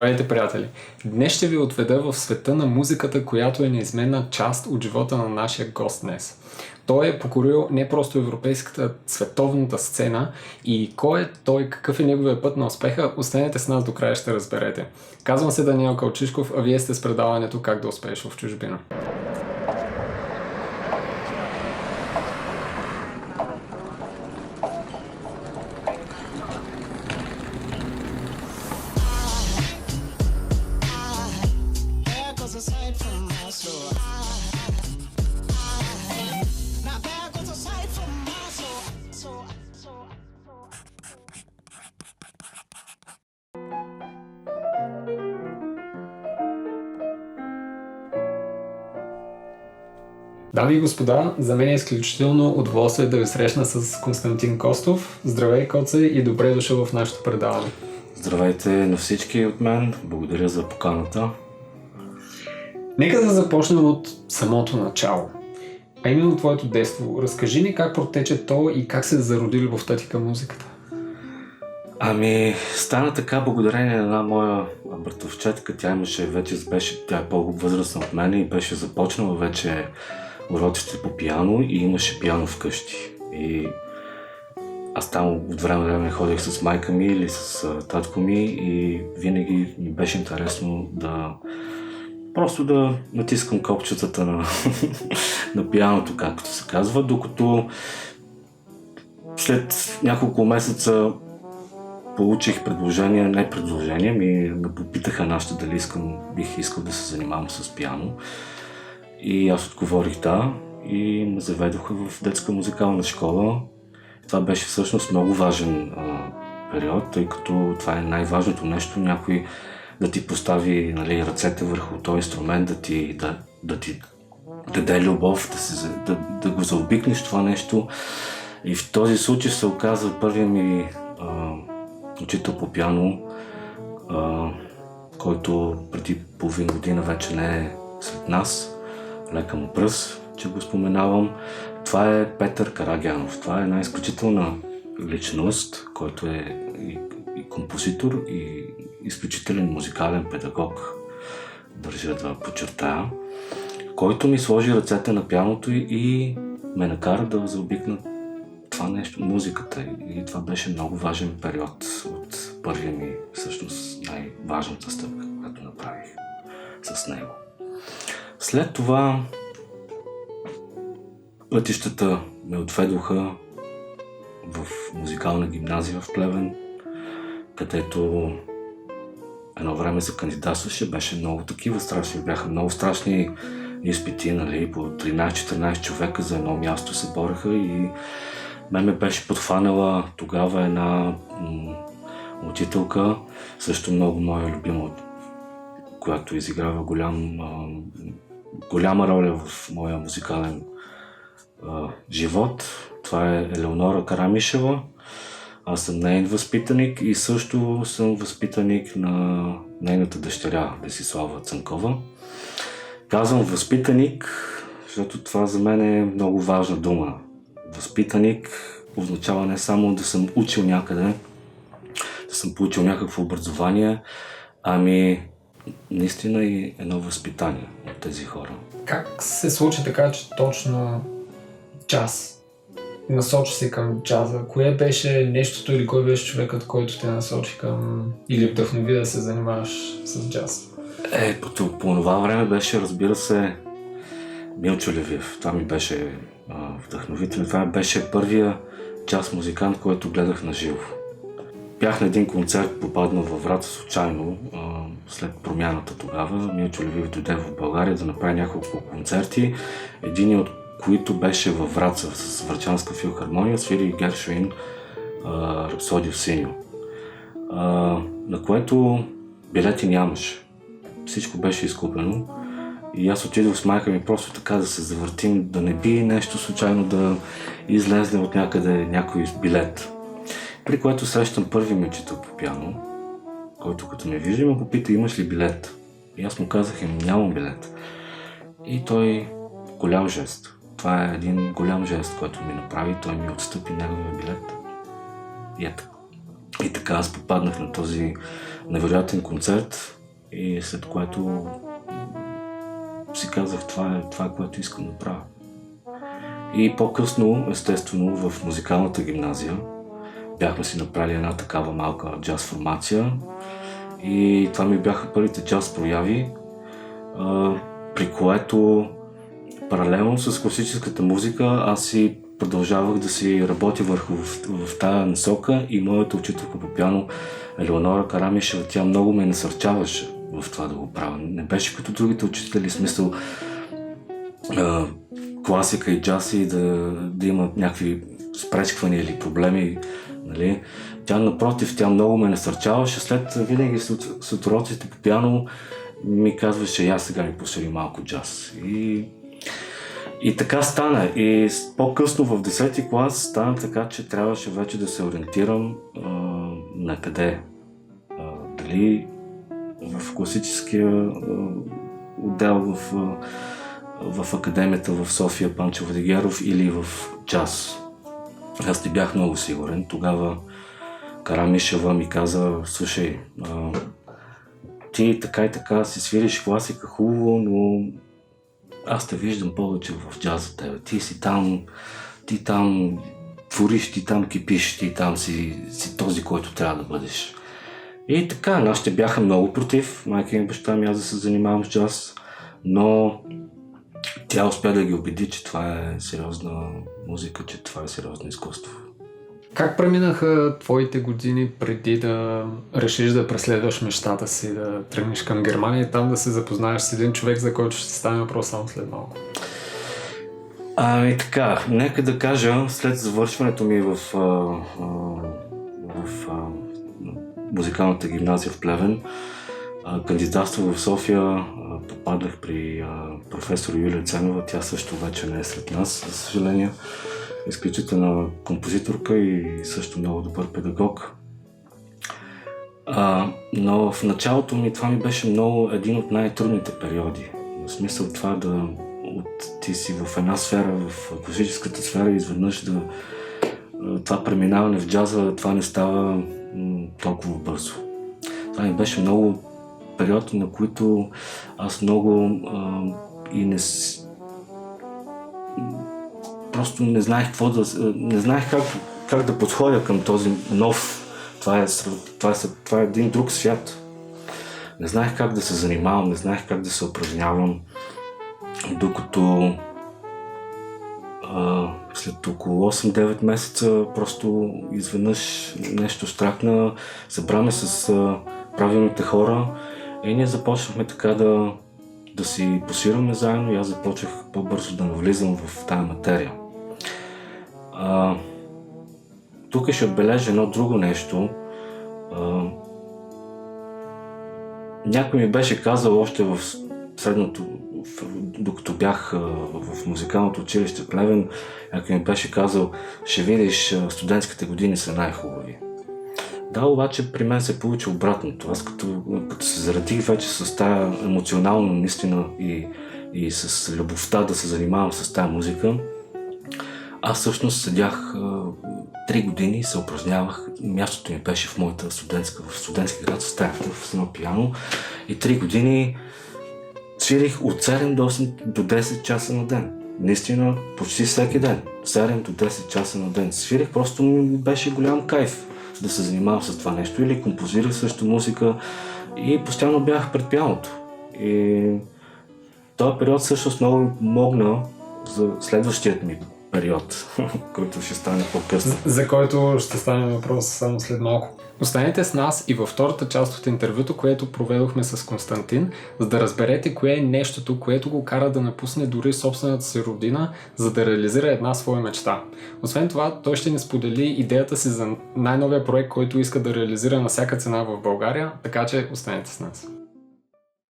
Здравейте, приятели! Днес ще ви отведа в света на музиката, която е неизменна част от живота на нашия гост днес. Той е покорил не просто европейската, световната сцена и кой е той, какъв е неговия път на успеха, останете с нас до края, ще разберете. Казвам се Даниел Калчишков, а вие сте с предаването "Как да успееш в чужбина". Дами и господа, за мен е изключително удоволствие да ви срещна с Константин Костов. Здравей, Коце, и добре дошъл в нашето предаване. Здравейте на всички от мен. Благодаря за поканата. Нека да започнем от самото начало. А именно твоето детство. Разкажи ни как протече то и как се зароди любовта ти към музиката. Стана така благодарение на една моя братовчетка. Тя е по-възрастна от мен и беше започнала вече урочите по пиано и имаше пиано вкъщи. И аз там от време на време ходех с майка ми или с татко ми и винаги ми беше интересно просто да натискам копчетата на пианото, както се казва, докато след няколко месеца получих ме попитаха нашите дали бих искал да се занимавам с пиано. И аз отговорих да и ме заведоха в детска музикална школа. Това беше всъщност много важен период, тъй като това е най-важното нещо, някой да ти постави ръцете върху този инструмент, да ти даде любов, да го заобикнеш това нещо. И в този случай се оказа първият ми учител по пиано, който преди половин година вече не е сред нас. Лека му пръст, че го споменавам. Това е Петър Карагянов. Това е една изключителна личност, който е и композитор, и изключителен музикален педагог, държа да подчертая, който ми сложи ръцете на пианото и ме накара да заобикна това нещо, музиката. И това беше много важен период от първия ми, всъщност най-важната стъпка, която направих с него. След това пътищата ме отведоха в музикална гимназия в Плевен, където едно време се кандидатстваше, беше много такива страшни, бяха много страшни изпити, по 13-14 човека за едно място се бореха и мен ме беше подхванала тогава една учителка, също много моя любима, която изиграва голяма роля в моя музикален живот. Това е Елеонора Карамишева. Аз съм нейн възпитаник и също съм възпитаник на нейната дъщеря Десислава Цанкова. Казвам възпитаник, защото това за мен е много важна дума. Възпитаник означава не само да съм учил някъде, да съм получил някакво образование, наистина и едно възпитание от тези хора. Как се случи така, че точно джаз? Насочи се към джаза. Кое беше нещото или кой беше човекът, който те насочи към или вдъхнови да се занимаваш с джаз? По това време беше, разбира се, Милчо Левиев. Това ми беше вдъхновително. Това беше първия джаз музикант, който гледах на живо. Бях на един концерт, попаднал във Враца случайно, след промяната тогава. Милчо Левиев дойде в България да направи няколко концерти. Един от които беше във Враца с Врачанска филхармония, свири Гершвин Рапсодия в синьо. На което билети нямаше. Всичко беше изкупено. И аз отидох с майка ми просто така да се завъртим, да не би нещо случайно да излезе от някъде някой билет. При което срещам първи ми учител по пиано, който като ме вижда ме попита: имаш ли билет? И аз му казах: нямам билет. И той, голям жест. Това е един голям жест, който ми направи. Той ми отстъпи неговия билет. И ето. И така аз попаднах на този невероятен концерт и след което си казах, това е което искам да правя. И по-късно, естествено, в музикалната гимназия бяхме си направили една такава малка джаз формация и това ми бяха първите джаз прояви, при което паралелно с класическата музика аз си продължавах да си работя в тази насока и моята учителка по пиано Елеонора Карамишева, тя много ме насърчаваше в това да го правя. Не беше като другите учители, смисъл класика и джаз и да имат някакви спречквания или проблеми. Нали? Тя напротив, тя много ме насърчаваше. След винаги с уроците по пиано ми казваше, я сега ми посели малко джаз. И така стана. И по-късно в 10-ти клас стана така, че трябваше вече да се ориентирам на къде. Дали в класическия отдел в академията в София Панчо Владигеров или в джаз. Аз не бях много сигурен. Тогава Карамишева ми каза, слушай, ти така и така си свириш класика хубаво, но аз те виждам повече в джаза тебе. Ти там твориш, ти там кипиш, ти там си този, който трябва да бъдеш. И така, нашите бяха много против. Майка и баща ми аз да се занимавам с джаз, но тя успя да ги убеди, че това е сериозна музика, че това е сериозно изкуство. Как преминаха твоите години преди да решиш да преследваш мечтата си, да тръгнеш към Германия и там да се запознаеш с един човек, за който ще стане въпрос само след малко? И така, нека да кажа, след завършването ми в музикалната гимназия в Плевен, кандидатствах в София, попаднах при професор Юлия Ценова, тя също вече не е сред нас, за съжаление. Изключителна композиторка и също много добър педагог. Но в началото ми това ми беше един от най-трудните периоди. В смисъл това ти си в една сфера, в класическата сфера и изведнъж това преминаване в джаза, това не става толкова бързо. Това ми беше много период, на които аз много просто не знаех не знаех как да подходя към този нов. Това е един друг свят. Не знаех как да се занимавам, не знаех как да се упражнявам, докато след около 8-9 месеца просто изведнъж нещо щракна, събраме с правилните хора и ние започнахме така да си посираме заедно и аз започнах по-бързо да навлизам в тая материя. Тук ще отбележа едно друго нещо. Някой ми беше казал още в средното, докато бях в музикалното училище в Плевен, някой ми беше казал, ще видиш, студентските години са най-хубави. Да, обаче при мен се получи обратното. Аз като се заредих вече с тая емоционална наистина и с любовта да се занимавам с тая музика, аз всъщност седях 3 години, се упражнявах, мястото ми беше в моята в студентски град, в стаята, в едно пиано и 3 години свирих от 7 до 8 до 10 часа на ден. Наистина, почти всеки ден, 7 до 10 часа на ден свирих, просто ми беше голям кайф да се занимавам с това нещо или композирах също музика и постоянно бях пред пианото. И този период всъщност много помогна за следващият ми период, който ще стане по-късно. За който ще стане въпрос само след малко. Останете с нас и във втората част от интервюто, което проведохме с Константин, за да разберете кое е нещото, което го кара да напусне дори собствената си родина, за да реализира една своя мечта. Освен това, той ще ни сподели идеята си за най-новия проект, който иска да реализира на всяка цена в България, така че останете с нас.